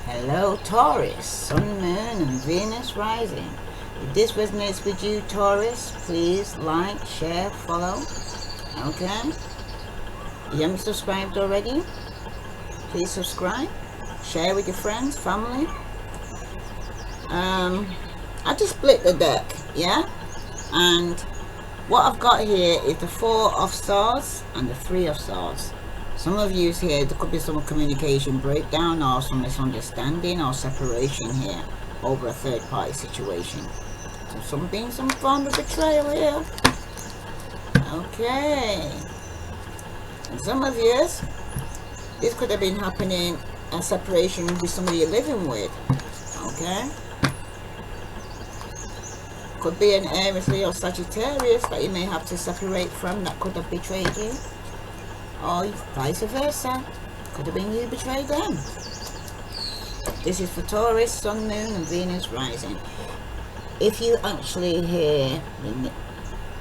Hello Taurus, Sun, Moon and Venus rising. If this resonates with you Taurus, please like, share, follow. Okay? You haven't subscribed already? Please subscribe. Share with your friends, family. I just split the deck, yeah? And what I've got here is the Four of Swords and the Three of Swords. Some of you here, there could be some communication breakdown or some misunderstanding or separation here over a third party situation. So some form of betrayal here. Okay. And some of you, this could have been happening, a separation with somebody you're living with. Okay. Could be an Aries, Leo, Sagittarius that you may have to separate from, that could have betrayed you. Or vice versa. Could have been you betrayed them. This is for Taurus, Sun, Moon and Venus rising. If you actually hear the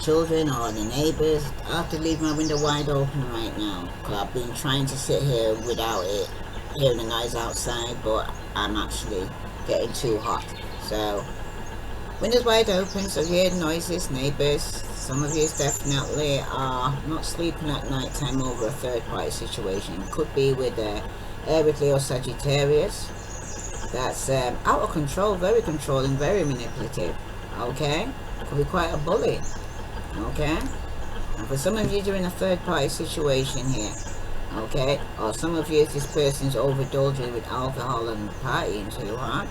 children or the neighbours, I have to leave my window wide open right now, because I've been trying to sit here without it, hearing the noise outside, but I'm actually getting too hot. So windows wide open, so if you hear noises, neighbours, some of you definitely are not sleeping at night time over a third party situation. Could be with Aries, Leo, Sagittarius. That's out of control, very controlling, very manipulative. Okay? Could be quite a bully. Okay? And for some of you, you're in a third party situation here. Okay? Or some of you, this person's overindulging with alcohol and partying too hard.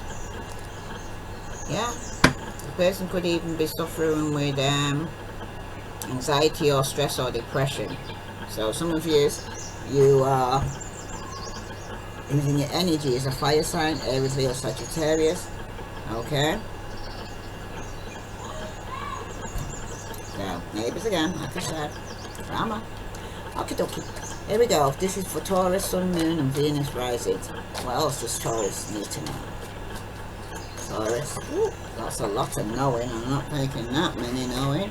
Yeah? The person could even be suffering with anxiety or stress or depression. So some of you are using your energy as a fire sign, Aries, Leo, Sagittarius. Okay. So neighbours again, like I said, drama. Okie dokie. Here we go. This is for Taurus, Sun, Moon and Venus rising. What else does Taurus need to know? Taurus. Ooh, that's a lot of knowing. I'm not taking that many knowing.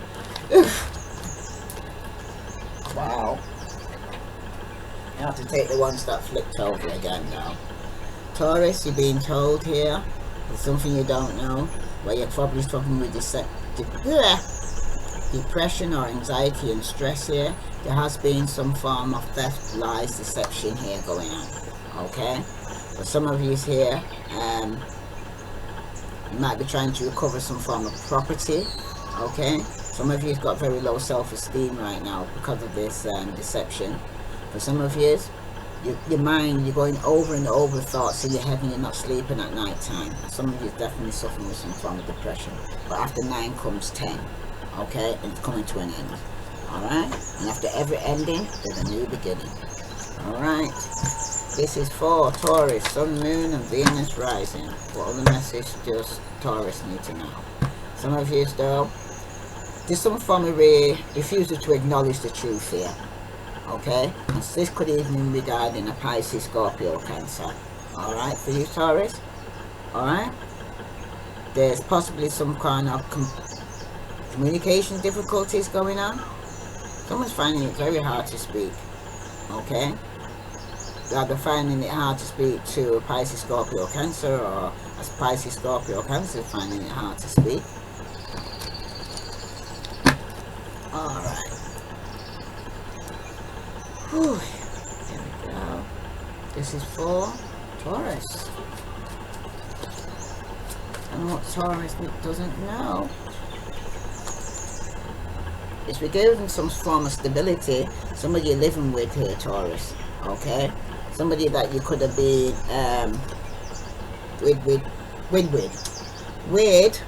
Wow. You have to take the ones that flipped over again now. Taurus, you're being told here there's something you don't know, where you're probably struggling with depression or anxiety and stress here. There has been some form of theft, lies, deception here going on. Okay? For some of you here, you might be trying to recover some form of property. Okay? Some of you've got very low self-esteem right now because of this deception. For some of you, your mind, you're going over and over thoughts in your head and you're not sleeping at night time. Some of you are definitely suffering with some form of depression. But after 9 comes 10. Okay? And it's coming to an end. Alright? And after every ending, there's a new beginning. Alright? This is for Taurus, Sun, Moon and Venus rising. What other message does Taurus need to know? Some of you though, there's some form of refusal to acknowledge the truth here. Okay? And this could even be regarding a Pisces, Scorpio, Cancer. Alright, for you Taurus? Alright? There's possibly some kind of communication difficulties going on. Someone's finding it very hard to speak. Okay? They're finding it hard to speak to a Pisces, Scorpio, Cancer, or a Pisces, Scorpio, Cancer finding it hard to speak. Alright. Whew. There we go. This is for Taurus. And what Taurus doesn't know is we're giving some form of stability. Somebody you're living with here, Taurus. Okay? Somebody that you could have been with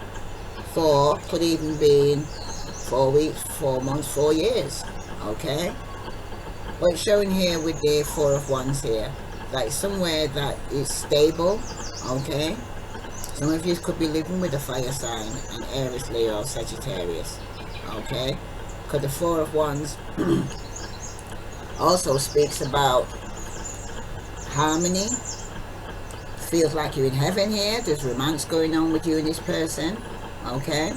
for, could even be 4 weeks, 4 months, 4 years. Okay? But it's showing here with the Four of Wands here, that it's somewhere that is stable. Okay? Some of you could be living with a fire sign, an Aries, Leo, Sagittarius. Okay? Because the Four of Wands also speaks about harmony. Feels like you're in heaven here. There's romance going on with you and this person. Okay?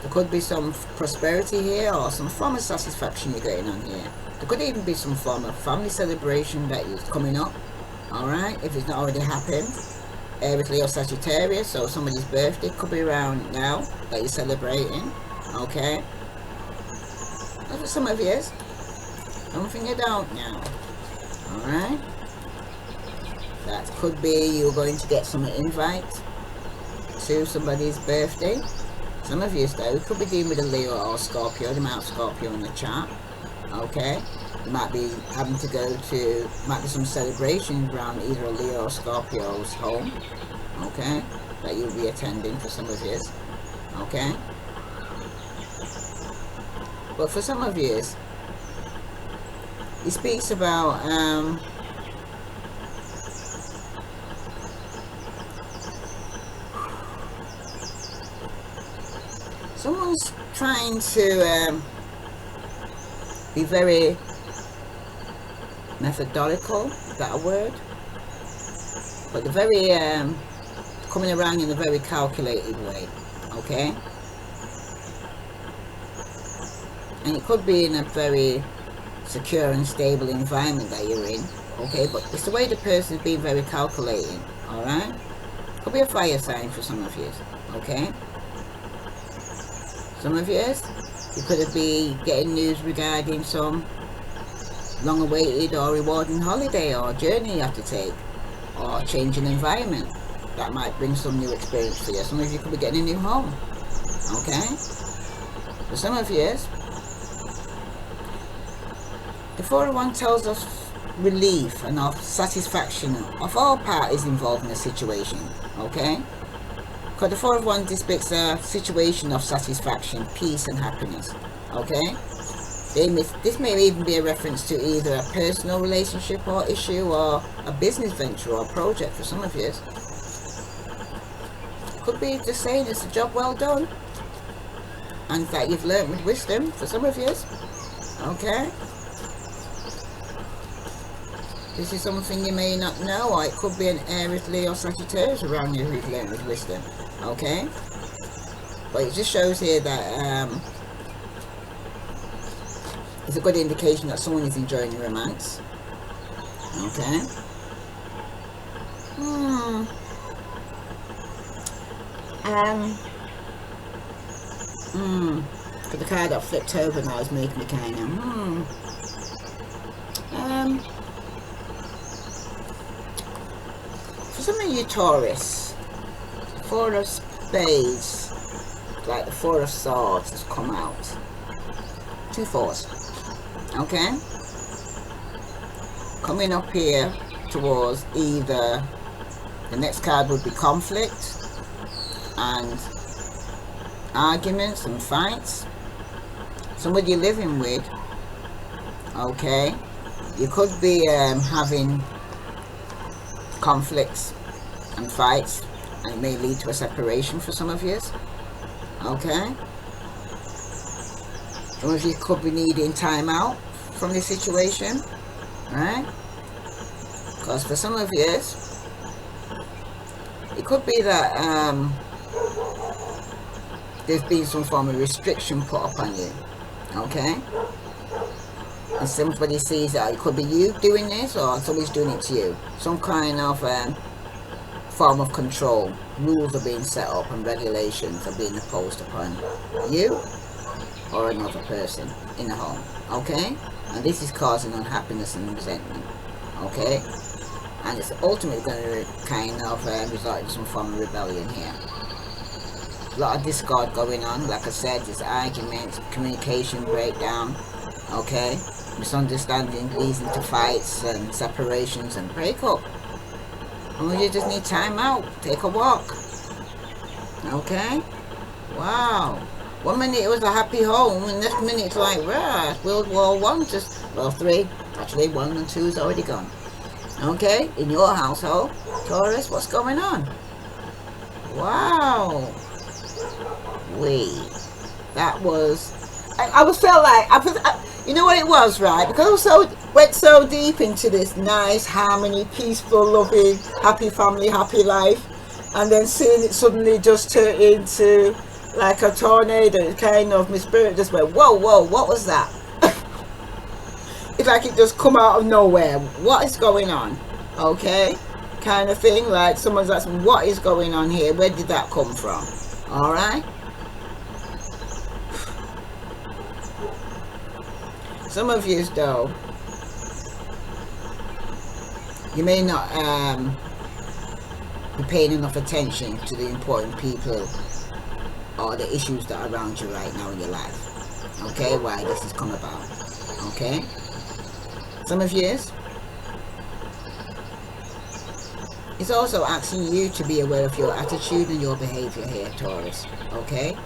There could be some prosperity here or some form of satisfaction you're getting on here. There could even be some form of family celebration that is coming up. Alright? If it's not already happened. Aries, Leo, Sagittarius, so somebody's birthday could be around now that you're celebrating. Okay, that's for some of you. Something you don't know. Alright, that could be you're going to get some invite to somebody's birthday. Some of you though could be dealing with a Leo or Scorpio. They might have Scorpio in the chart. Okay, you might be having to go to, might be some celebration around either a Leo or Scorpio's home. Okay, that you'll be attending for some of you. Okay, but for some of you, he speaks about someone's trying to be very methodical, is that a word? But they're very coming around in a very calculated way. Okay, and it could be in a very secure and stable environment that you're in. Okay, but it's the way the person's being very calculating. All right, could be a fire sign for some of you. Okay, some of you could be getting news regarding some long-awaited or rewarding holiday or journey you have to take, or changing environment that might bring some new experience for you. Some of you could be getting a new home. Okay, for some of you, the 401 tells us relief and of satisfaction of all parties involved in a situation. Okay, because the 401 depicts a situation of satisfaction, peace and happiness. Okay, this may even be a reference to either a personal relationship or issue, or a business venture or project for some of you. Could be just saying it's a job well done and that you've learned with wisdom for some of you. Okay, this is something you may not know, or it could be an Aries, Leo, Sagittarius around you who's learned with wisdom. Okay, but it just shows here that it's a good indication that someone is enjoying romance. Okay. But the card that flipped over now is making me kind of for some of you Taurus, 4 of Spades, like the 4 of Swords has come out. 2 fours. Okay, coming up here towards either the next card would be conflict and arguments and fights. Somebody you're living with. Okay, you could be having conflicts and fights, and it may lead to a separation for some of you. Okay, some of you could be needing time out from this situation, right? Because for some of you, it could be that there's been some form of restriction put upon you. Okay, and somebody sees that it could be you doing this, or somebody's doing it to you. Some kind of form of control. Rules are being set up and regulations are being imposed upon you or another person in the home. Okay, and this is causing unhappiness and resentment. Okay, and it's ultimately going to kind of result in some form of rebellion here. A lot of discord going on. Like I said, there's arguments, communication breakdown. Okay, misunderstanding leads into fights and separations and breakup. And you just need time out. Take a walk. Okay, wow. 1 minute it was a happy home, and next minute it's like, rah, World War One, well, 3, actually 1 and 2 is already gone. Okay, in your household, Taurus, what's going on? Wow. That was, I was felt like, you know what it was, right? Because I went so deep into this nice harmony, peaceful, loving, happy family, happy life, and then seeing it suddenly just turn into like a tornado. It kind of, my spirit just went, whoa, what was that? It's like it just come out of nowhere. What is going on? Okay, kind of thing, like someone's asking what is going on here, where did that come from? All right, some of you though, you may not be paying enough attention to the important people or the issues that are around you right now in your life. Okay, why this has come about. Okay, some of you, it's also asking you to be aware of your attitude and your behavior here, Taurus. Okay,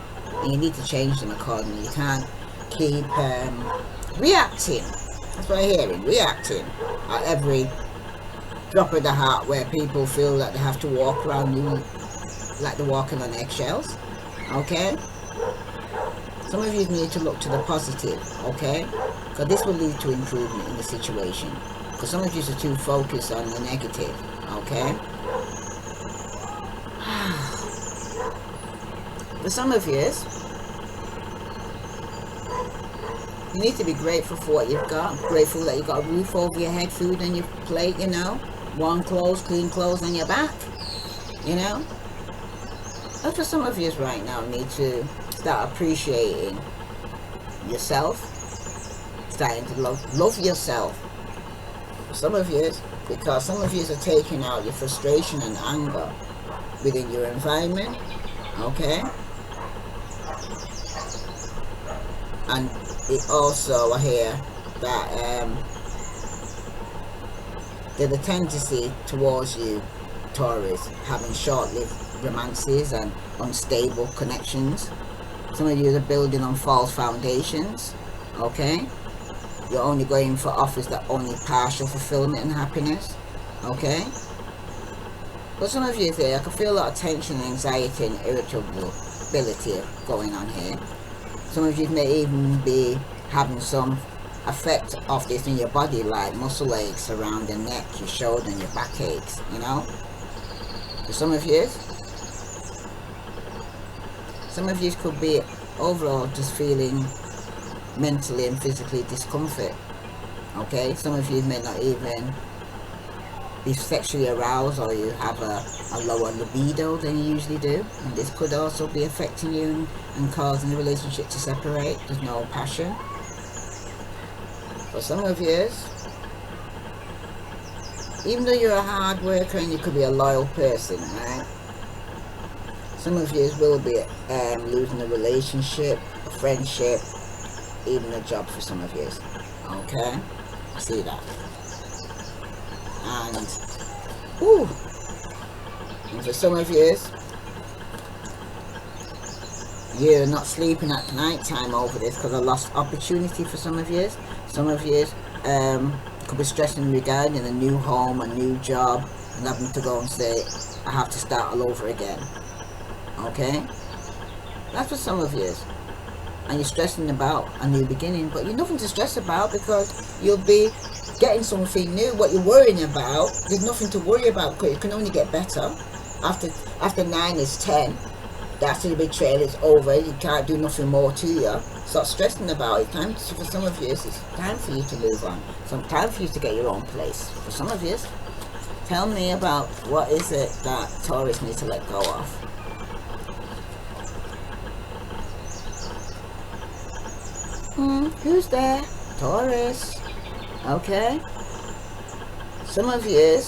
and you need to change them accordingly. You can't keep reacting. That's what I'm hearing, reacting at every drop of the hat, where people feel that they have to walk around you like they're walking on eggshells. Okay, some of you need to look to the positive, okay, because this will lead to improvement in the situation, because some of you are too focused on the negative. Okay, for some of you need to be grateful for what you've got, grateful that you've got a roof over your head, food on your plate, you know, warm clothes, clean clothes on your back, you know. That's what some of you right now need to start appreciating yourself, starting to love yourself. Some of you, because some of you are taking out your frustration and anger within your environment, okay? And it also, I hear that there's a tendency towards you, Taurus, having short-lived romances and unstable connections. Some of you are building on false foundations, okay? You're only going for offers that only partial fulfillment and happiness, okay? But some of you there, I can feel a lot of tension, anxiety and irritability going on here. Some of you may even be having some effect of this in your body, like muscle aches around the neck, your shoulder and your back aches, you know. For some of you could be overall just feeling mentally and physically discomfort, okay? Some of you may not even be sexually aroused, or you have a lower libido than you usually do, and this could also be affecting you and causing the relationship to separate. There's no passion. For some of you, even though you're a hard worker and you could be a loyal person, right? Some of you will be losing a relationship, a friendship, even a job for some of you. Okay, I see that. And for some of you, you're not sleeping at night time over this because of lost opportunity for some of you. Some of you could be stressing regarding a new home, a new job, and having to go and say, I have to start all over again. Okay, that's for some of you. And you're stressing about a new beginning, but you're nothing to stress about, because you'll be getting something new. What you're worrying about, there's nothing to worry about, because it can only get better. After 9 is 10. That's the betrayal is over. You can't do nothing more to you. Stop stressing about it. Time for some of you, it's time for you to move on. Some time for you to get your own place. For some of you, tell me about what is it that Taurus needs to let go of. Who's there? Taurus. Okay. Some of you,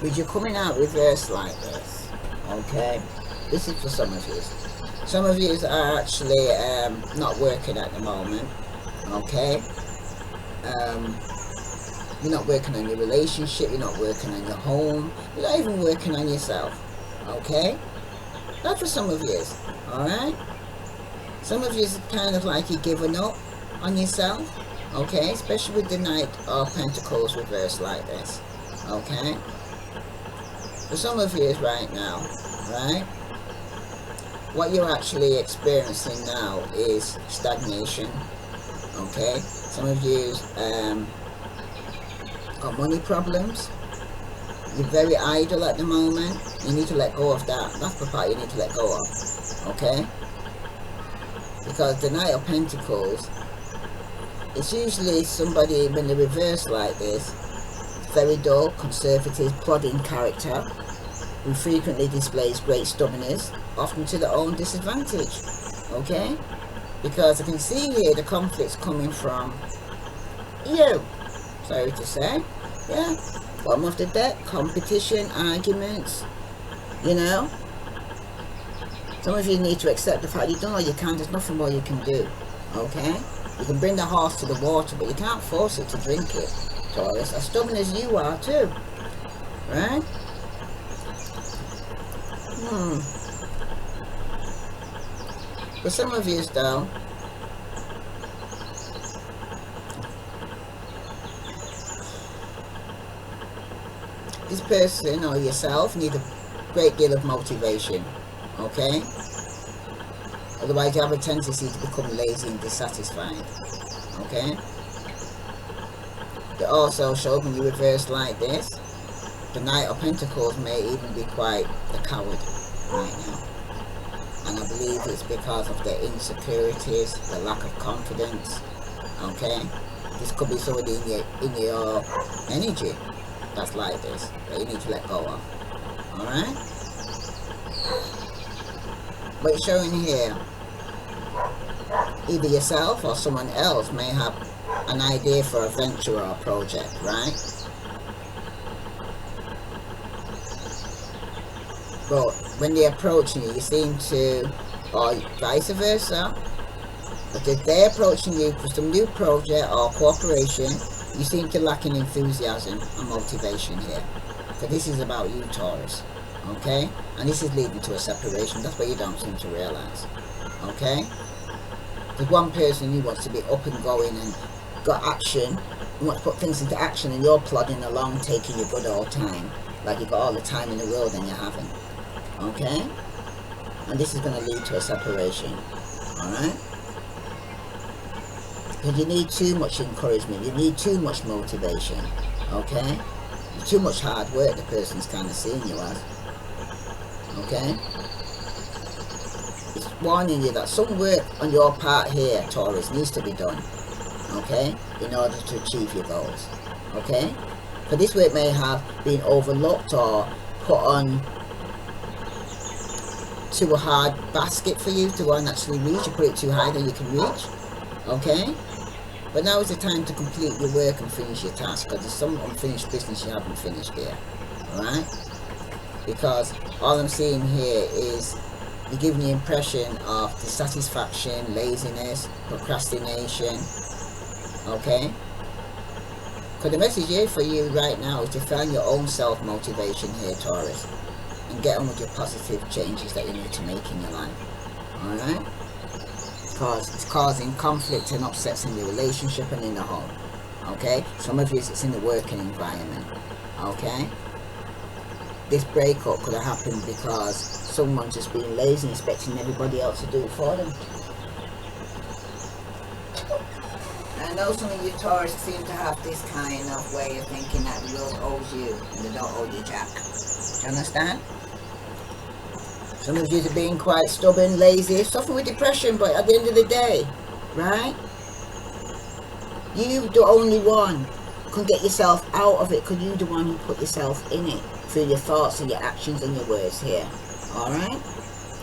with you coming out reverse like this, okay, this is for some of you. Some of you are actually not working at the moment, okay. You're not working on your relationship, you're not working on your home, you're not even working on yourself, okay. That's for some of you, alright. Some of you is kind of like you're giving up on yourself, okay, especially with the Knight of Pentacles reversed like this, okay. For some of you right now, right, what you're actually experiencing now is stagnation, okay. Some of you got money problems, you're very idle at the moment, you need to let go of that. That's the part you need to let go of, okay. Because the Knight of Pentacles, it's usually somebody, when they reverse like this, very dull, conservative, plodding character who frequently displays great stubbornness, often to their own disadvantage. Okay? Because I can see here the conflicts coming from you. Sorry to say. Yeah. Bottom of the deck, competition, arguments, you know. Some of you need to accept the fact you've done all you can, there's nothing more you can do. Okay? You can bring the horse to the water, but you can't force it to drink it, Taurus. As stubborn as you are too. Right? For some of you though, this person or yourself need a great deal of motivation. Okay? Otherwise you have a tendency to become lazy and dissatisfied. Okay? They also show when you reverse like this, the Knight of Pentacles may even be quite the coward right now. And I believe it's because of their insecurities, the lack of confidence. Okay? This could be somebody in your energy that's like this, that you need to let go of. Alright? But it's showing here, either yourself or someone else may have an idea for a venture or a project, right? But when they're approaching you, you seem to, or vice versa, but if they're approaching you for some new project or cooperation, you seem to lack in enthusiasm and motivation here. So this is about you, Taurus. Okay? And this is leading to a separation. That's what you don't seem to realize. Okay? There's one person who wants to be up and going and got action, and wants to put things into action, and you're plodding along, taking your good old time. Like you've got all the time in the world and you haven't. Okay? And this is going to lead to a separation. Alright? Because you need too much encouragement. You need too much motivation. Okay? Too much hard work the person's kind of seeing you as. Okay? It's warning you that some work on your part here, Taurus, needs to be done. Okay? In order to achieve your goals. Okay? But this work may have been overlooked or put on to a hard basket for you to actually reach. You put it too high that you can reach. Okay? But now is the time to complete your work and finish your task, because there's some unfinished business you haven't finished here. Alright? Because all I'm seeing here is you're giving the impression of dissatisfaction, laziness, procrastination. Okay? Because the message here for you right now is to find your own self-motivation here, Taurus. And get on with your positive changes that you need to make in your life. Alright? Because it's causing conflict and upsets in your relationship and in the home. Okay? Some of you it's in the working environment. Okay? This breakup could have happened because someone's just being lazy and expecting everybody else to do it for them. I know some of you Taurus seem to have this kind of way of thinking that the world owes you and they don't owe you jack. Do you understand? Some of you are being quite stubborn, lazy, suffering with depression, but at the end of the day, right? You, the only one, can get yourself out of it because you're the one who put yourself in it through your thoughts and your actions and your words here. Alright?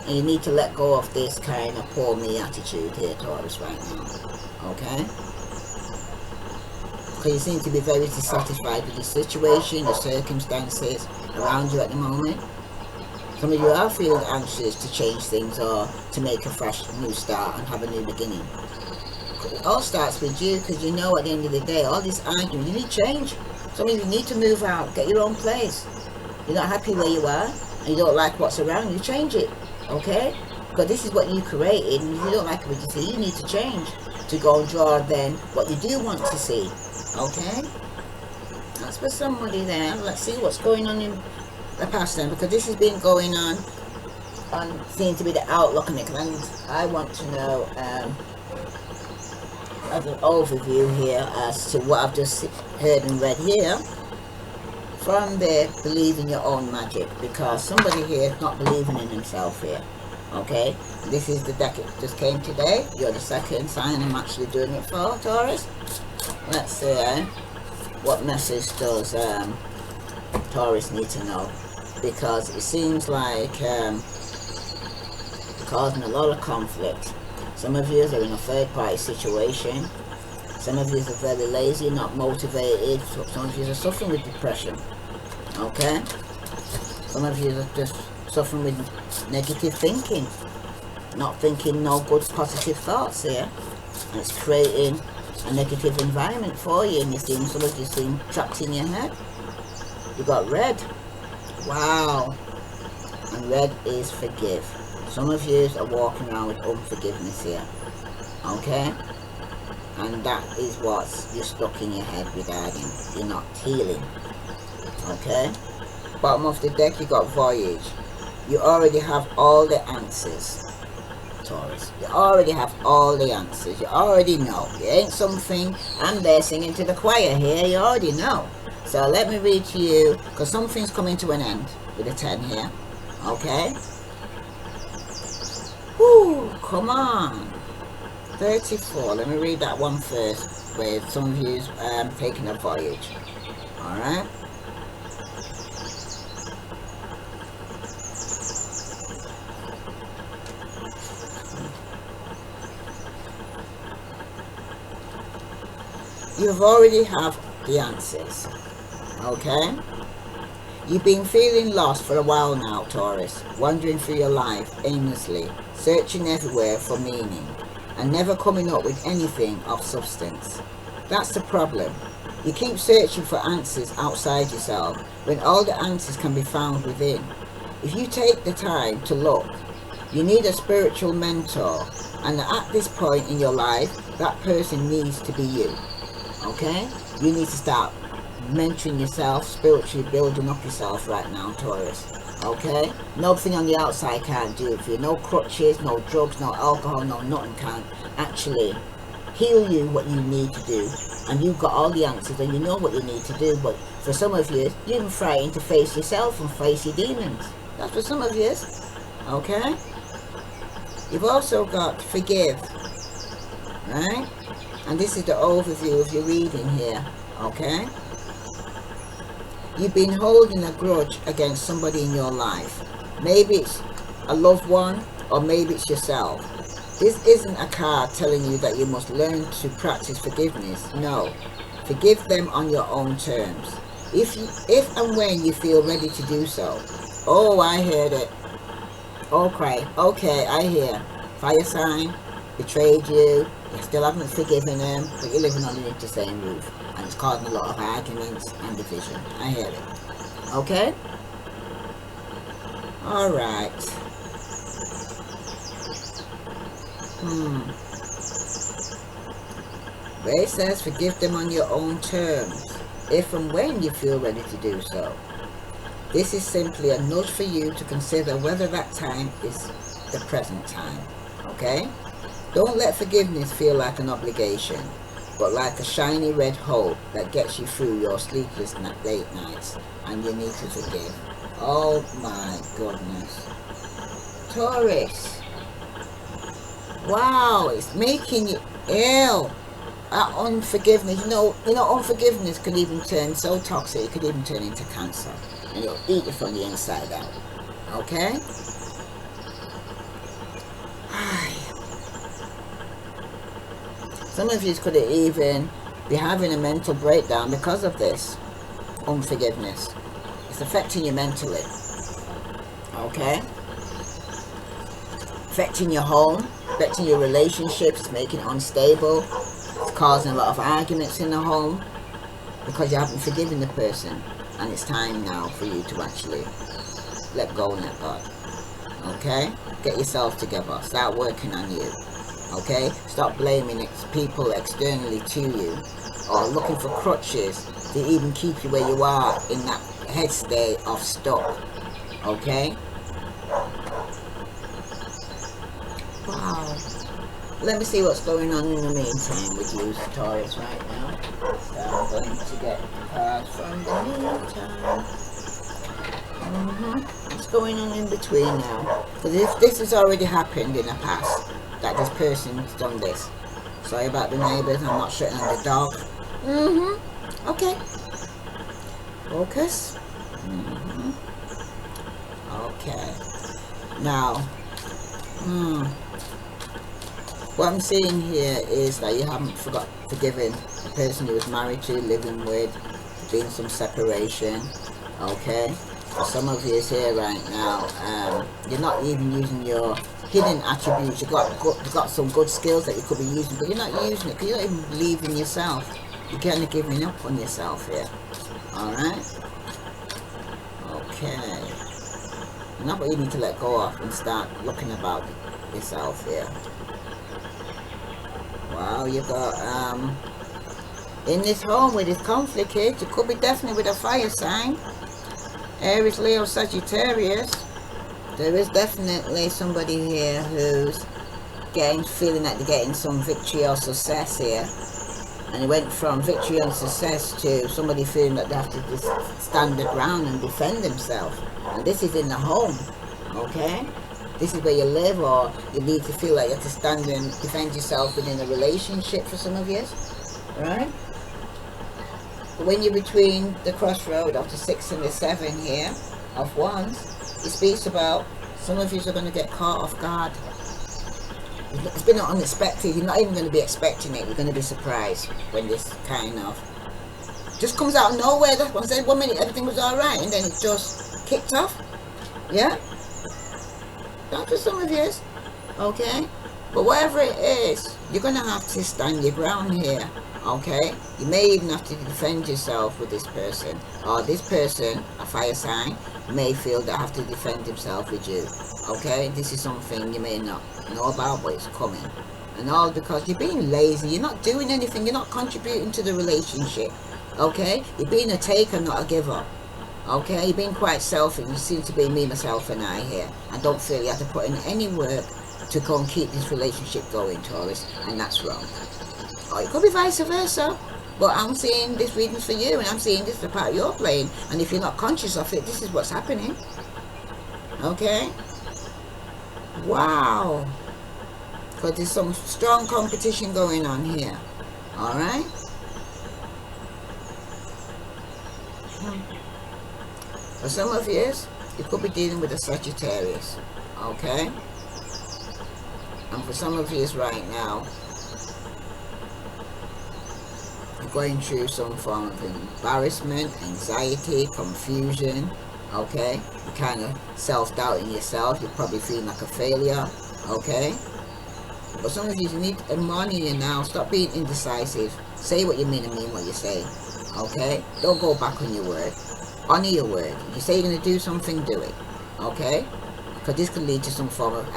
And you need to let go of this kind of poor me attitude here, Taurus, right now. Okay? Because you seem to be very dissatisfied with the situation, the circumstances around you at the moment. Some of you are feeling anxious to change things or to make a fresh new start and have a new beginning. It all starts with you, because you know at the end of the day, all this arguing, you need change. Some of you need to move out, get your own place. You're not happy where you are, and you don't like what's around you, change it. Okay? Because this is what you created, and if you don't like what you see, you need to change to go and draw then what you do want to see. Okay? That's for somebody there. Let's see what's going on in the past then, because this has been going on seems to be the outlook on it, and I want to know as an overview here as to what I've just heard and read here from the believe in your own magic, because somebody here is not believing in himself here. Okay, this is the deck it just came today. You're the second sign I'm actually doing it for, Taurus. Let's see. what message does Taurus need to know? Because it seems like causing a lot of conflict. Some of you are in a third party situation. Some of you are very lazy, not motivated. Some of you are suffering with depression. Okay? Some of you are just suffering with negative thinking. Not thinking no good positive thoughts here. And it's creating a negative environment for you, and some of you seem trapped in your head. You got red. Wow. And red is forgive. Some of you are walking around with unforgiveness here. Okay? And that is what you're stuck in your head regarding. You're not healing. Okay? Bottom of the deck, you got voyage. You already have all the answers, Taurus. You already have all the answers. You already know. It ain't something I'm there singing to the choir here. You already know. So let me read to you, because something's coming to an end with a 10 here. Okay? Whoo, come on. 34. Let me read that one first, with some of you taking a voyage. Alright? You've already have the answers. Okay? You've been feeling lost for a while now, Taurus, wandering through your life aimlessly, searching everywhere for meaning, and never coming up with anything of substance. That's the problem. You keep searching for answers outside yourself, when all the answers can be found within. If you take the time to look, you need a spiritual mentor, and at this point in your life, that person needs to be you. Okay? You need to start mentoring yourself, spiritually building up yourself right now, Taurus. Okay? Nothing on the outside can't do it for you. No crutches, no drugs, no alcohol, no nothing can actually heal you what you need to do. And you've got all the answers and you know what you need to do. But for some of you, you're even frightened to face yourself and face your demons. That's for some of you. Okay? You've also got forgive. Right? And this is the overview of your reading here. Okay? You've been holding a grudge against somebody in your life. Maybe it's a loved one, or maybe it's yourself. This isn't a card telling you that you must learn to practice forgiveness. No. Forgive them on your own terms. If and when you feel ready to do so. Oh, I heard it. Okay, I hear. Fire sign, betrayed you. You still haven't forgiven them, but you're living underneath the same roof. And it's causing a lot of arguments and division. I hear it. Okay? Alright. Where it says forgive them on your own terms, if and when you feel ready to do so. This is simply a nudge for you to consider whether that time is the present time. Okay? Don't let forgiveness feel like an obligation, but like a shiny red hope that gets you through your sleepless late nights, and you need to forgive. Oh my goodness. Taurus. Wow, it's making you ill. That unforgiveness, you know, unforgiveness could even turn so toxic, it could even turn into cancer. And it'll eat you from the inside out. Okay? Some of you could even be having a mental breakdown because of this unforgiveness. It's affecting you mentally. Okay? Affecting your home, affecting your relationships, making it unstable, causing a lot of arguments in the home because you haven't forgiven the person. And it's time now for you to actually let go and let God. Okay? Get yourself together. Start working on you. Okay? Stop blaming people externally to you, or looking for crutches to even keep you where you are in that head state of stuck. Okay? Wow. Let me see what's going on in the meantime with you, Taurus, right now. So I'm going to get cards from the meantime. What's going on in between now? Because if this has already happened in the past, that this person's done this. Sorry about the neighbours, I'm not shutting on the dog. Okay, focus. Okay, now, what I'm seeing here is that you haven't forgiven the person you was married to, living with, been some separation. Okay, for some of you here right now, you're not even using your hidden attributes. You got some good skills that you could be using, but you're not using it because you don't even believe in yourself. You're kind of giving up on yourself here. All right. Okay. Now, what you need to let go of and start looking about yourself here. Wow, you got in this home with this conflict here, you could be definitely with a fire sign. Aries, Leo, Sagittarius. There is definitely somebody here who's feeling that they're getting some victory or success here. And it went from victory and success to somebody feeling that they have to just stand their ground and defend themselves. And this is in the home, okay? This is where you live, or you need to feel like you have to stand and defend yourself within a relationship for some of you, right? But when you're between the crossroad of the 6 and the 7 here, of wands, it speaks about some of you are going to get caught off guard. It's been unexpected. You're not even going to be expecting it. You're going to be surprised when this kind of just comes out of nowhere. That's what I said. 1 minute everything was all right, and then it just kicked off. Yeah, that's for some of you. Okay, but whatever it is, you're going to have to stand your ground here. Okay, you may even have to defend yourself with this person, or this person, a fire sign, may feel that have to defend himself with you. Okay, this is something you may not know about, but it's coming, and all because you're being lazy. You're not doing anything. You're not contributing to the relationship. Okay, you're being a taker, not a giver. Okay, you're being quite selfish. You seem to be me, myself, and I here. I don't feel you have to put in any work to go and keep this relationship going, Taurus, and that's wrong. Or it could be vice versa, but I'm seeing this readings for you, and I'm seeing this is the part you're playing, and if you're not conscious of it, this is what's happening. Okay? Wow. Because there's some strong competition going on here. Alright? For some of you could be dealing with a Sagittarius. Okay? And for some of you right now, going through some form of embarrassment, anxiety, confusion. Okay, you're kind of self-doubting yourself. You're probably feeling like a failure. Okay, but some of you need money in now. Stop being indecisive. Say what you mean and mean what you say. Okay, don't go back on your word. Honor your word. If you say you're going to do something, do it. Okay, because this could lead to some form of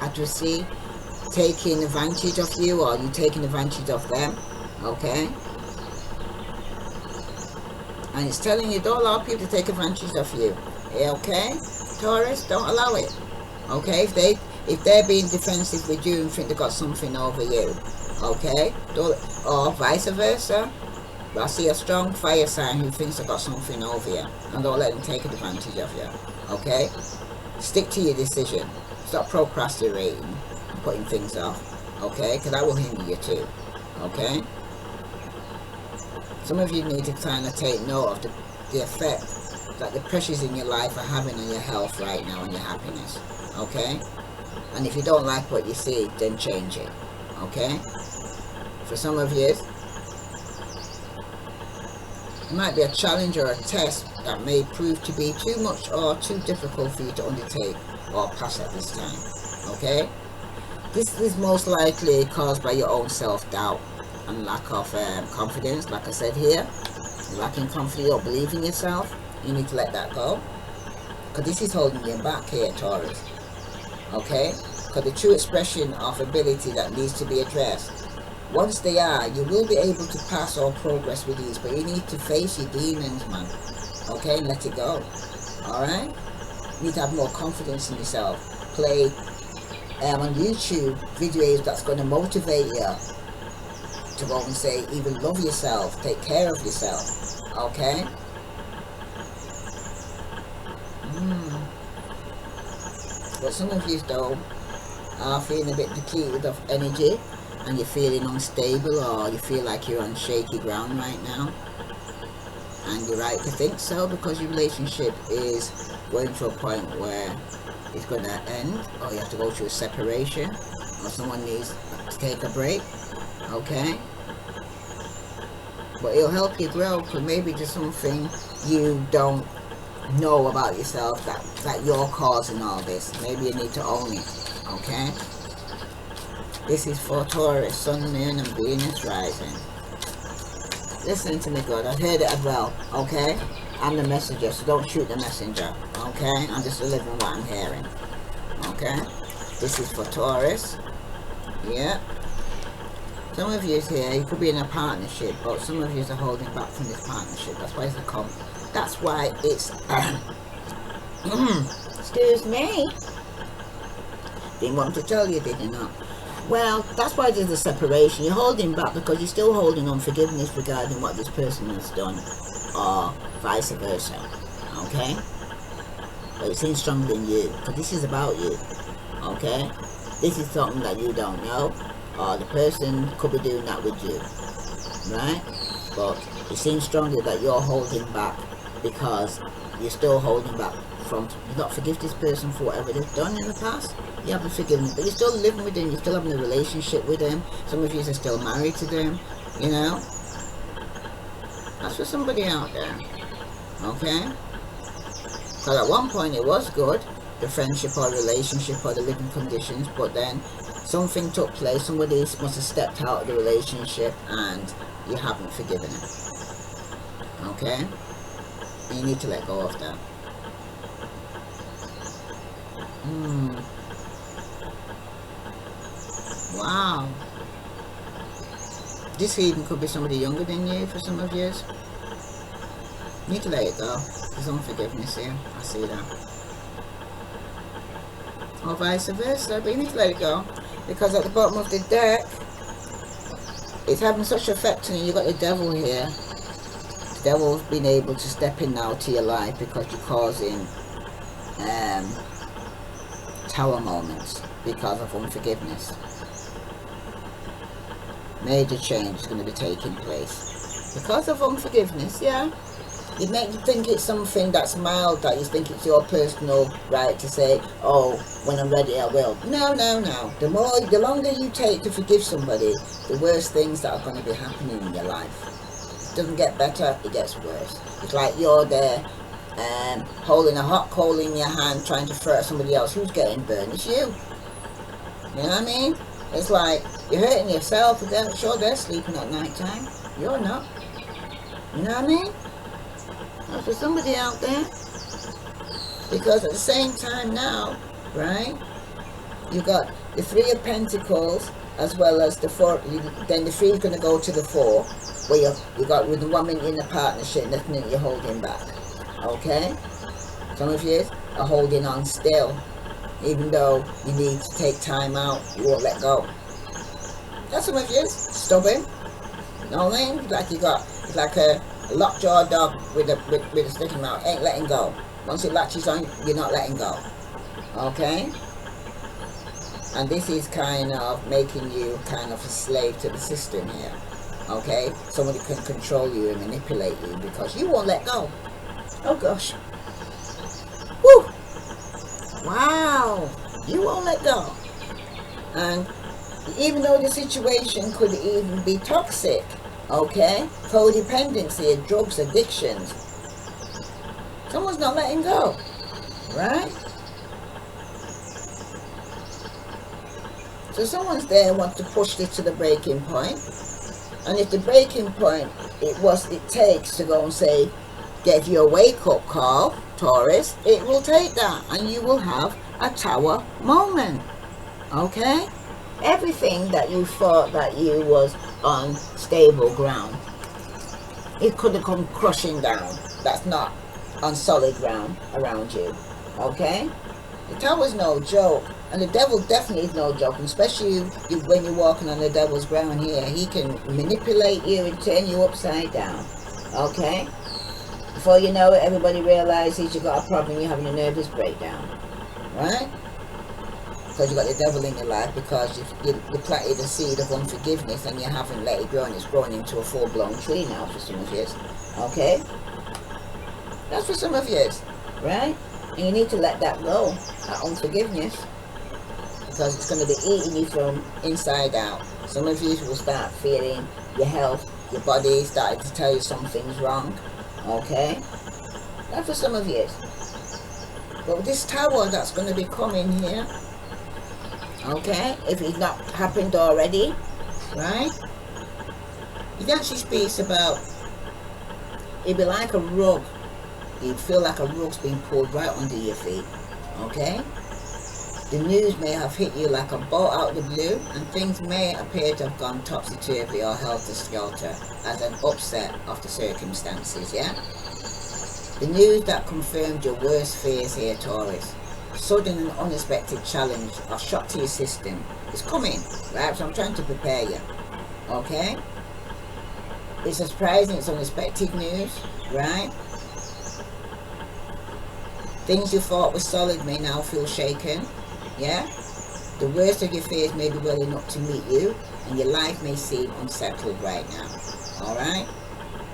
adversity, taking advantage of you, or you taking advantage of them. Okay. And it's telling you, don't allow people to take advantage of you. Okay, Taurus, don't allow it. Okay, if they're being defensive with you and think they got something over you, okay, or vice versa. But I see a strong fire sign who thinks they got something over you, and don't let them take advantage of you. Okay, stick to your decision. Stop procrastinating and putting things off. Okay, because that will hinder you too. Okay. Some of you need to kind of take note of the effect that the pressures in your life are having on your health right now and your happiness. Okay? And if you don't like what you see, then change it. Okay? For some of you, it might be a challenge or a test that may prove to be too much or too difficult for you to undertake or pass at this time. Okay? This is most likely caused by your own self-doubt and lack of confidence. Like I said here, lacking confidence or belief in yourself. You need to let that go, because this is holding you back here, Taurus. Okay, because the true expression of ability that needs to be addressed, once they are, you will be able to pass or progress with these, but you need to face your demons, man. Okay, and let it go. Alright, you need to have more confidence in yourself. Play on YouTube videos that's going to motivate you to go and say, even love yourself, take care of yourself. Okay? But some of you though are feeling a bit depleted of energy, and you're feeling unstable, or you feel like you're on shaky ground right now. and you're right to think so, because your relationship is going to a point where it's going to end, or you have to go through a separation, or someone needs to take a break. Okay, but it'll help you grow, because maybe there's something you don't know about yourself that you're causing all this. Maybe you need to own it. Okay, this is for Taurus, Sun, Moon and Venus rising. Listen to me good, I heard it as well. Okay, I'm the messenger, so don't shoot the messenger. Okay, I'm just delivering what I'm hearing. Okay, this is for Taurus. Yeah, some of you here, you could be in a partnership, but some of you are holding back from this partnership. That's why it's a that's why it's excuse me, didn't want to tell you, did you not? Well, that's why there's a separation. You're holding back because you're still holding on forgiveness regarding what this person has done, or vice versa. Okay, but it seems stronger than you, because this is about you. Okay, this is something that you don't know, or the person could be doing that with you, right? But it seems stronger that you're holding back because you're still holding back from, you not forgive this person for whatever they've done in the past. You haven't forgiven them, but you're still living with them, you're still having a relationship with them. Some of you are still married to them, you know. That's for somebody out there. Okay, because at one point it was good, the friendship or relationship or the living conditions, but then something took place, somebody must have stepped out of the relationship and you haven't forgiven it. Okay, and you need to let go of that. Wow, this even could be somebody younger than you for some of you. You need to let it go. There's unforgiveness here, I see that. Or vice versa, but you need to let it go, because at the bottom of the deck it's having such effect on you. You've got the devil here. The devil's been able to step in now to your life because you're causing tower moments because of unforgiveness. Major change is going to be taking place because of unforgiveness. Yeah, it makes you think it's something that's mild, that you think it's your personal right to say, oh, when I'm ready I will. No, no, no. The longer you take to forgive somebody, the worse things that are going to be happening in your life. It doesn't get better, it gets worse. It's like you're there holding a hot coal in your hand, trying to throw at somebody else. Who's getting burned? It's you. You know what I mean? It's like you're hurting yourself, but sure they're sleeping at night time. You're not. You know what I mean? That's for somebody out there. Because at the same time now, right, you got the Three of Pentacles as well as the Four. Then the Three is going to go to the Four, where you got with the woman in a partnership, nothing that you're holding back. Okay? Some of you are holding on still, even though you need to take time out, you won't let go. That's some of you stubborn. You know what I mean? Like it's like a lockjaw dog with a sticky mouth, ain't letting go. Once it latches on, you're not letting go. Okay? And this is kind of making you kind of a slave to the system here. Okay? Somebody can control you and manipulate you because you won't let go. Oh gosh. Woo! Wow! You won't let go. And even though the situation could even be toxic, okay? Codependency, drugs, addictions. Someone's not letting go, right? So someone's there wants to push this to the breaking point. And if the breaking point, it takes to go and say, give you a wake-up call, Taurus, it will take that. And you will have a tower moment, okay? Everything that you thought that you was on stable ground, it could have come crushing down. That's not on solid ground around you, okay? The tower's no joke, and the devil definitely is no joke, and especially when you're walking on the devil's ground here. He can manipulate you and turn you upside down, okay? Before you know it, everybody realizes you got a problem, you're having a nervous breakdown, right? Because you got the devil in your life, because you planted a seed of unforgiveness and you haven't let it grow, and it's grown into a full-blown tree now for some of you, okay? That's for some of you, right? And you need to let that go, that unforgiveness, because it's going to be eating you from inside out. Some of you will start feeling your health, your body starting to tell you something's wrong, okay? That's for some of you. But with this tower that's going to be coming here, okay, if it's not happened already, right? It actually speaks about, it'd be like a rug. You'd feel like a rug's being pulled right under your feet, okay? The news may have hit you like a bolt out of the blue, and things may appear to have gone topsy-turvy or helter-skelter as an upset of the circumstances, yeah? The news that confirmed your worst fears here, Taurus. Sudden and unexpected challenge or shock to your system is coming, right? So I'm trying to prepare you, okay? It's a surprising, it's unexpected news, right? Things you thought were solid may now feel shaken, yeah? The worst of your fears may be welling up to meet you, and your life may seem unsettled right now, alright?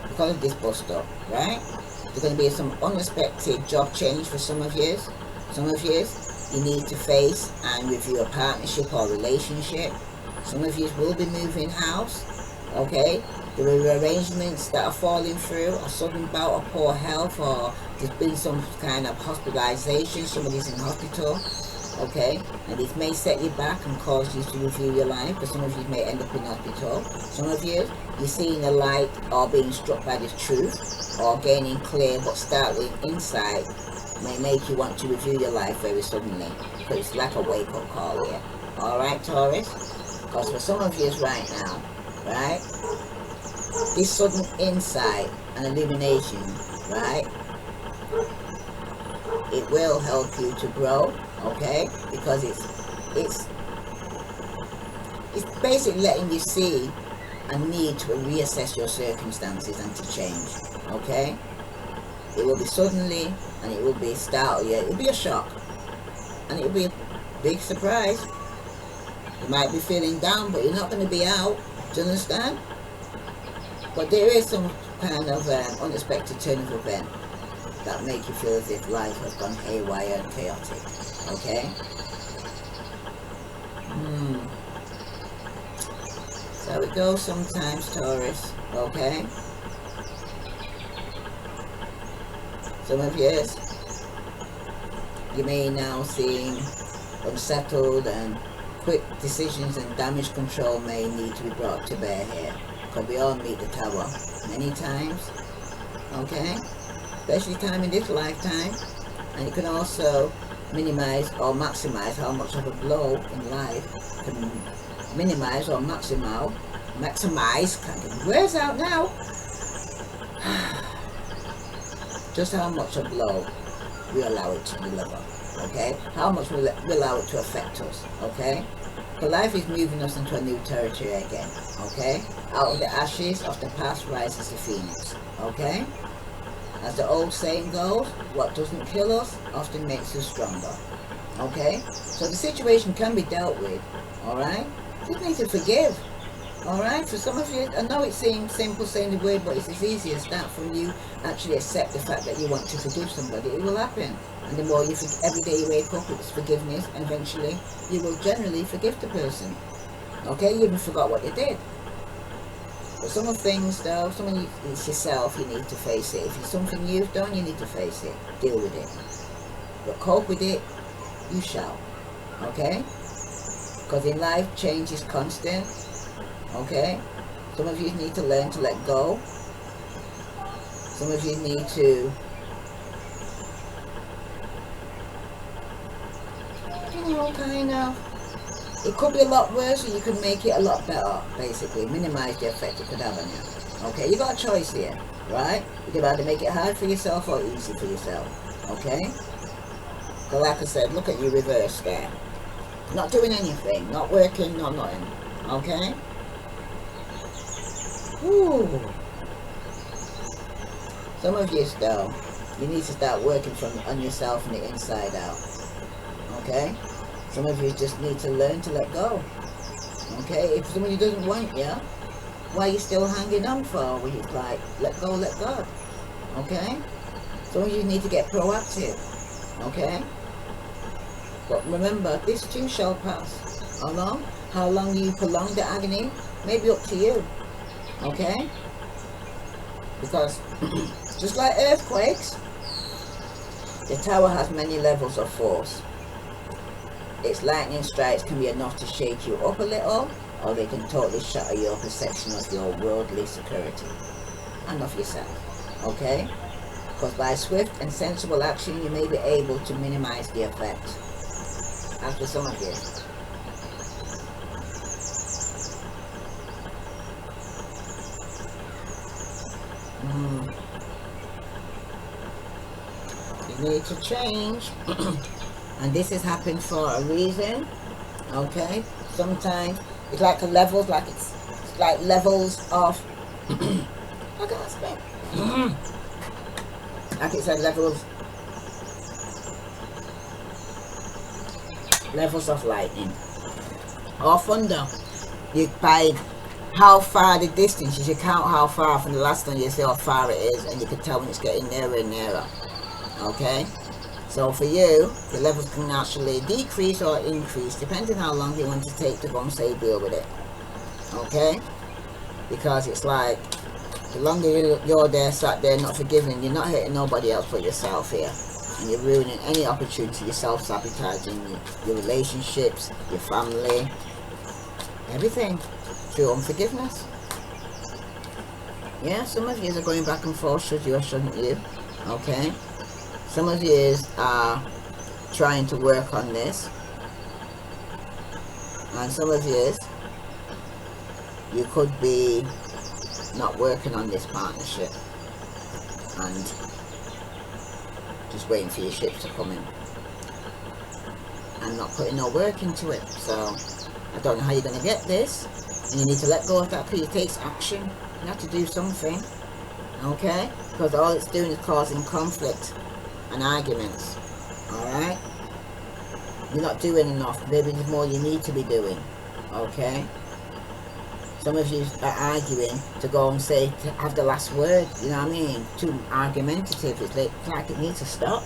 Because of this bust up, right? There's going to be some unexpected job change for some of you. Some of you need to face and review a partnership or relationship. Some of you will be moving house, okay? There are arrangements that are falling through, a sudden bout of poor health, or there's been some kind of hospitalization, somebody's in hospital, okay? And this may set you back and cause you to review your life, because some of you may end up in hospital. Some of you, you're seeing the light or being struck by the truth, or gaining clear but startling insight may make you want to review your life very suddenly, because it's like a wake-up call here. Alright, Taurus? Because for some of you right now, right, this sudden insight and illumination, right, it will help you to grow, okay? Because it's basically letting you see a need to reassess your circumstances and to change, okay? It will be suddenly, and it will be startle you. It will be a shock, and it will be a big surprise. You might be feeling down, but you're not going to be out. Do you understand? But there is some kind of unexpected turn of event that make you feel as if life has gone haywire and chaotic, okay? So it goes sometimes, Taurus, okay? Some of you may now seem unsettled, and quick decisions and damage control may need to be brought to bear here. Because we all meet the tower many times, okay? Especially time in this lifetime. And you can also minimize or maximize how much of a blow in life can minimize or maximize, can't get the words out now, just how much a blow we allow it to deliver, okay? How much we allow it to affect us, okay? But life is moving us into a new territory again, okay? Out of the ashes of the past rises the phoenix, okay? As the old saying goes, what doesn't kill us often makes us stronger, okay? So the situation can be dealt with, alright? You just need to forgive, alright? For some of you, I know it seems simple saying the word, but it's as easy as that. From you actually accept the fact that you want to forgive somebody, it will happen. And the more you every day you wake up, it's forgiveness, and eventually you will generally forgive the person, okay? You even forgot what you did. But some of things though, it's yourself, you need to face it. If it's something you've done, you need to face it, deal with it. But cope with it, you shall, okay? Because in life, change is constant, okay? Some of you need to learn to let go. Some of you need to, you know, kind of, it could be a lot worse, or you could make it a lot better, basically. Minimize the effect it could have on you. Okay, you got a choice here, right? You can either make it hard for yourself or easy for yourself, okay? So like I said, look at you reverse there. Not doing anything, not working, not nothing, okay? Ooh. Some of you though, you need to start working on yourself from the inside out, okay? Some of you just need to learn to let go, okay? If somebody doesn't want you, why are you still hanging on for? Well, it's like, let go, let God, okay? Some of you need to get proactive, okay? But remember, this too shall pass. How long you prolong the agony may be up to you, okay? Because just like earthquakes, the tower has many levels of force. Its lightning strikes can be enough to shake you up a little, or they can totally shatter your perception of your worldly security and of yourself, okay? Because by swift and sensible action, you may be able to minimize the effect. As for some of you, you need to change. And this has happened for a reason, okay? Sometimes it's like a levels, like it's like levels of I can't speak. Like it's a levels of lightning or thunder. You by how far the distance, you should count how far from the last one, you see how far it is, and you can tell when it's getting nearer and nearer, okay? So for you, the levels can actually decrease or increase depending how long you want to take to go and say deal with it, okay? Because it's like the longer you're there, sat there not forgiving, you're not hurting nobody else but yourself here, and you're ruining any opportunity. You're self-sabotaging your relationships, your family, everything through unforgiveness. Yeah, some of you are going back and forth, should you or shouldn't you, okay? Some of you are trying to work on this, and some of you could be not working on this partnership and just waiting for your ships to come in and not putting no work into it. So I don't know how you're going to get this, and you need to let go of that, because it takes action. You have to do something, okay? Because all it's doing is causing conflict and arguments, alright? You're not doing enough. Maybe there's more you need to be doing, okay? Some of you are arguing to go and say, to have the last word, you know what I mean? Too argumentative. It's like it needs to stop.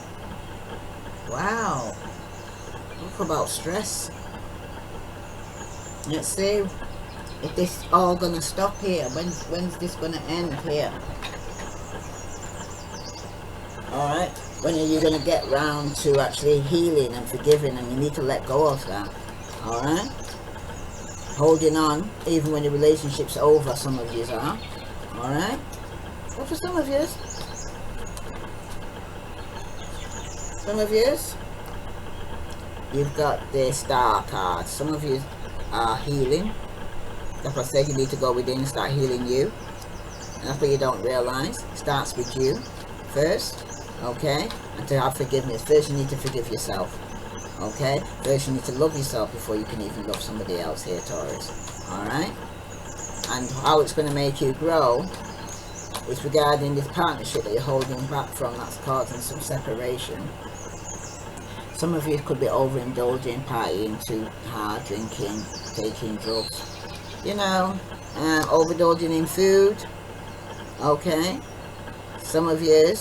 Wow. Talk about stress. Let's see if this all gonna stop here. When's this gonna end here? Alright? When are you gonna get round to actually healing and forgiving, and you need to let go of that. Alright? Holding on even when the relationship's over, some of you are. Alright? But for some of you, you've got the Star card. Some of you are healing. That's what I said, you need to go within and start healing you. And that's what you don't realise. It starts with you first, okay? And to have forgiveness, first you need to forgive yourself. Okay? First you need to love yourself before you can even love somebody else here, Taurus. Alright? And how it's going to make you grow is regarding this partnership that you're holding back from, that's causing some separation. Some of you could be overindulging, partying too hard, drinking, taking drugs. You know, overindulging in food. Okay? Some of you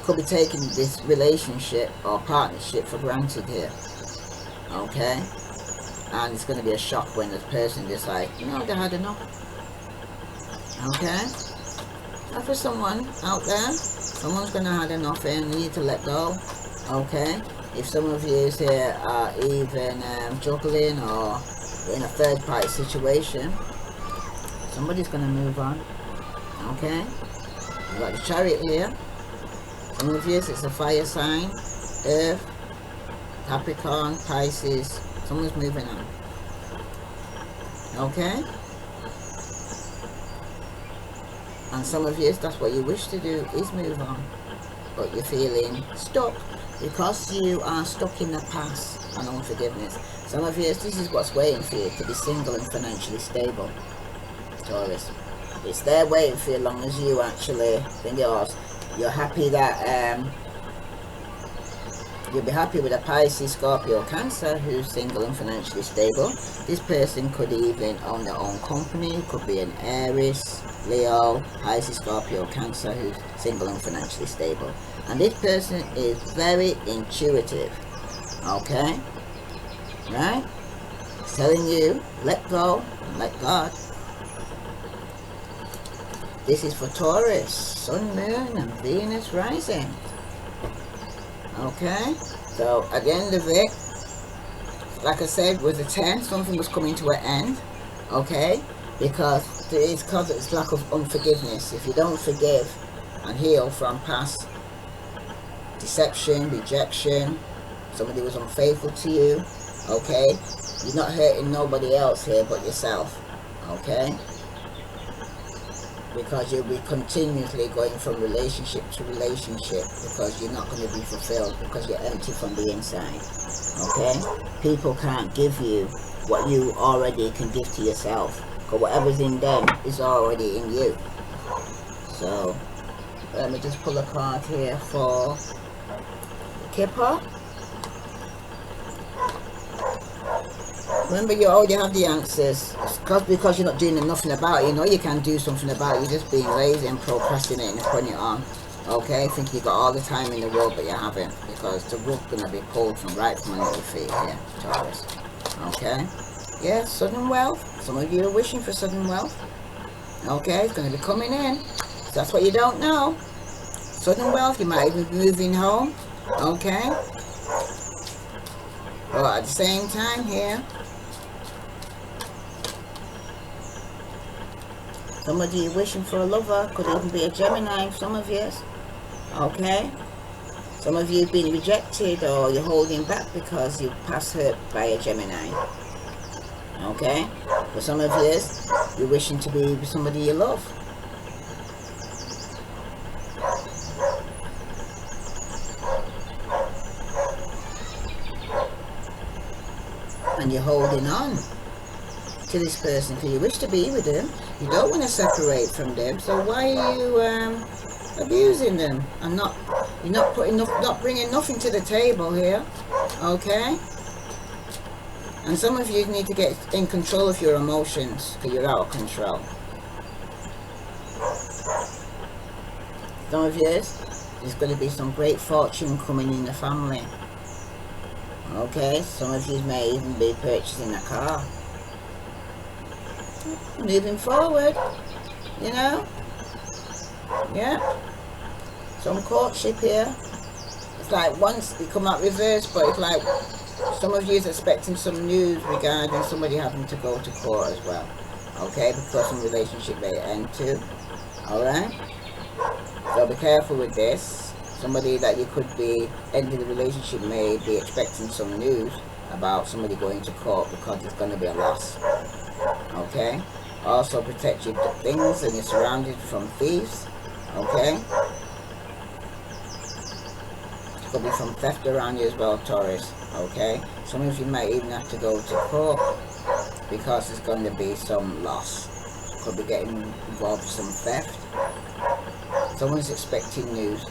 could be taking this relationship or partnership for granted here, okay? And it's going to be a shock when this person just like, you know, they had enough, okay? And for someone out there, someone's going to have enough and you need to let go, okay? If some of you here are even juggling or in a third party situation, somebody's going to move on, okay? You've got the Chariot here. Some of you, it's a fire sign, Earth, Capricorn, Pisces. Someone's moving on. Okay? And some of you, that's what you wish to do, is move on. But you're feeling stuck because you are stuck in the past and unforgiveness. Some of you, this is what's waiting for you, to be single and financially stable, Taurus. It's there waiting for you, as long as you actually think yours. You're happy that You'll be happy with a Pisces, Scorpio, Cancer who's single and financially stable. This person could even own their own company. Could be an Aries, Leo, Pisces, Scorpio, Cancer who's single and financially stable. And this person is very intuitive. Okay? Right? It's telling you, let go and let God. This is for Taurus, Sun, Moon, and Venus rising. Okay, so at the end of it, like I said, with the 10, something was coming to an end. Okay, because it's lack of unforgiveness. If you don't forgive and heal from past deception, rejection, somebody was unfaithful to you, okay, you're not hurting nobody else here but yourself. Okay, because you'll be continuously going from relationship to relationship because you're not going to be fulfilled, because you're empty from the inside. Okay, people can't give you what you already can give to yourself, because whatever's in them is already in you. So let me just pull a card here for Kipper. Remember, you already have the answers. Because you're not doing nothing about it. You know you can do something about it. You're just being lazy and procrastinating and putting it on. Okay, think you got all the time in the world, but you haven't, because the rug's gonna be pulled from right from under your feet here, Taurus. Okay, yeah, sudden wealth. Some of you are wishing for sudden wealth. Okay, it's gonna be coming in. So that's what you don't know. Sudden wealth. You might even be moving home. Okay, but at the same time here, somebody wishing for a lover. Could even be a Gemini, some of you. Okay, some of you have been rejected, or you're holding back because you passed hurt by a Gemini. Okay, for some of you, you're wishing to be with somebody you love. And you're holding on to this person because you wish to be with them. You don't want to separate from them. So why are you abusing them and you're not bringing nothing to the table here? Okay. And some of you need to get in control of your emotions because you're out of control. Some of you, there's going to be some great fortune coming in the family. Okay, some of you may even be purchasing a car. Moving forward, you know. Yeah. Some courtship here. It's like once you come out reverse, but it's like some of you is expecting some news regarding somebody having to go to court as well. Okay, because some relationship may end too. Alright? So be careful with this. Somebody that you could be ending the relationship may be expecting some news about somebody going to court because it's going to be a loss. Okay? Also protect your things and you're surrounded from thieves. Okay? It could be from theft around you as well, Taurus. Okay? Some of you might even have to go to court because there's going to be some loss. Could be getting involved with some theft. Someone's expecting news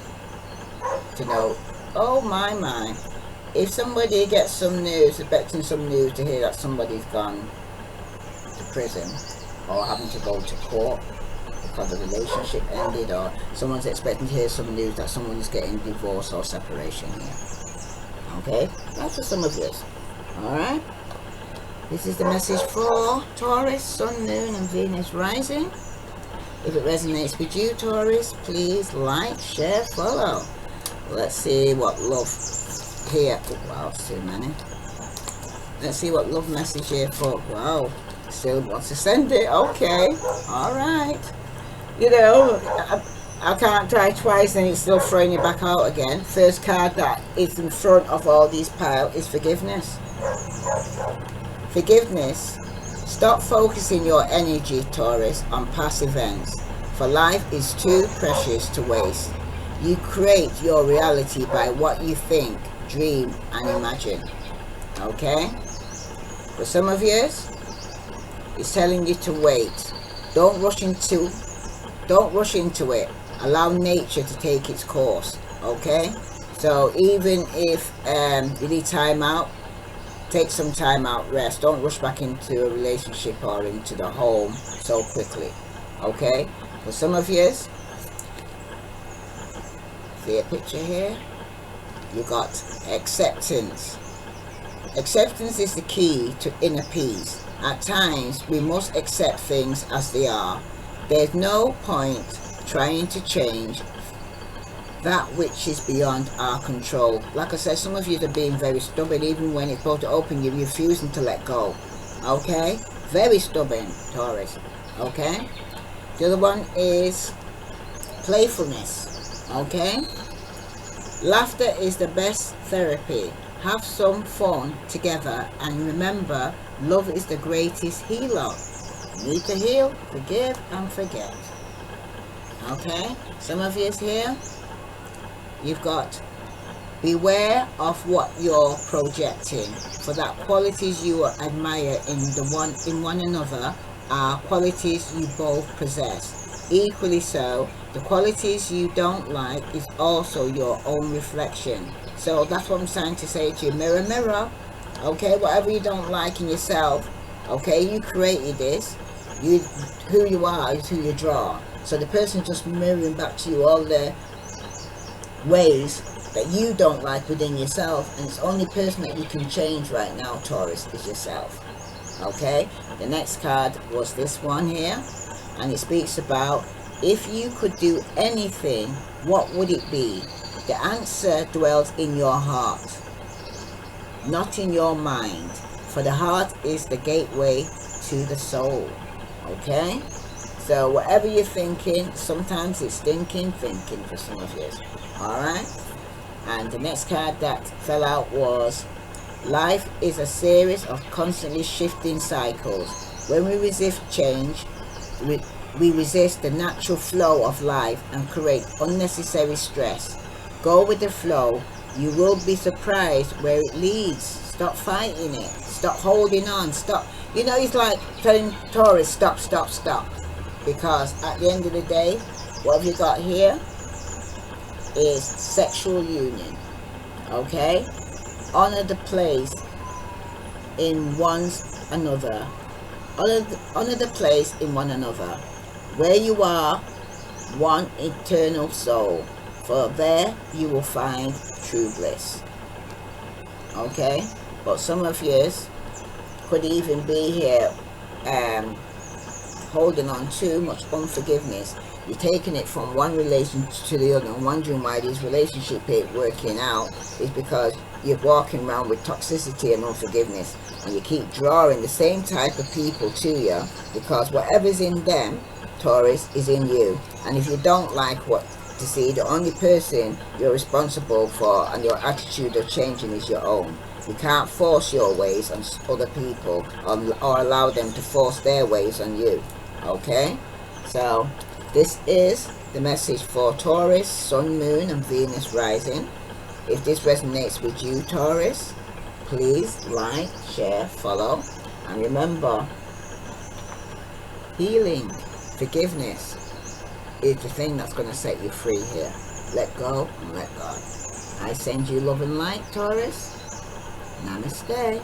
to know, oh my, if somebody gets some news, expecting some news to hear that somebody's gone to prison or having to go to court because the relationship ended, or someone's expecting to hear some news that someone's getting divorced or separation here. Okay, that's for some of you. Alright, this is the message for Taurus, Sun, Moon and Venus rising. If it resonates with you, Taurus, please like, share, follow. Let's see what love here. Oh, wow, it's too many. Let's see what love message here for. Wow, still wants to send it. Okay, all right. You know, I can't try twice and it's still throwing you back out again. First card that is in front of all these piles is forgiveness. Forgiveness. Stop focusing your energy, Taurus, on past events, for life is too precious to waste. You create your reality by what you think, dream and imagine. Okay? For some of you, it's telling you to wait. Don't rush into it. Allow nature to take its course. Okay? So even if you need time out, take some time out, rest. Don't rush back into a relationship or into the home so quickly. Okay? For some of you, see a picture here? You got acceptance. Acceptance is the key to inner peace. At times, we must accept things as they are. There's no point trying to change that which is beyond our control. Like I said, some of you are being very stubborn. Even when it's supposed to open, you're refusing to let go. Okay? Very stubborn, Taurus. Okay? The other one is playfulness. Okay? Laughter is the best therapy. Have some fun together, and remember, love is the greatest healer. You need to heal, forgive, and forget. Okay? Some of you here, you've got beware of what you're projecting, for that qualities you admire in one another are qualities you both possess. Equally so, the qualities you don't like is also your own reflection. So that's what I'm trying to say to you. Mirror, mirror. Okay, whatever you don't like in yourself, okay, you created this. Who you are is who you draw. So the person just mirroring back to you all the ways that you don't like within yourself, and it's the only person that you can change right now, Taurus, is yourself. Okay, the next card was this one here, and it speaks about, if you could do anything, what would it be? The answer dwells in your heart, not in your mind, for the heart is the gateway to the soul. Okay, so whatever you're thinking, sometimes it's thinking for some of you. Alright, and the next card that fell out was, life is a series of constantly shifting cycles. When we resist change, we resist the natural flow of life and create unnecessary stress. Go with the flow. You will be surprised where it leads. Stop fighting it. Stop holding on. Stop. You know, it's like telling Taurus, stop, stop, stop. Because at the end of the day, what have you got here is sexual union. Okay? Honor the place in one's another. Honor the place in one another. Where you are, one eternal soul. For there you will find true bliss. Okay? But some of you could even be here holding on too much unforgiveness. You're taking it from one relationship to the other and wondering why this relationship ain't working out. Is because you're walking around with toxicity and unforgiveness, and you keep drawing the same type of people to you, because whatever's in them, Taurus, is in you. And if you don't like what to see, the only person you're responsible for and your attitude of changing is your own. You can't force your ways on other people, or allow them to force their ways on you. Okay? So this is the message for Taurus, Sun, Moon and Venus rising. If this resonates with you, Taurus, please like, share, follow, and remember, healing, forgiveness is the thing that's going to set you free here. Let go and let God. I send you love and light, Taurus. Namaste.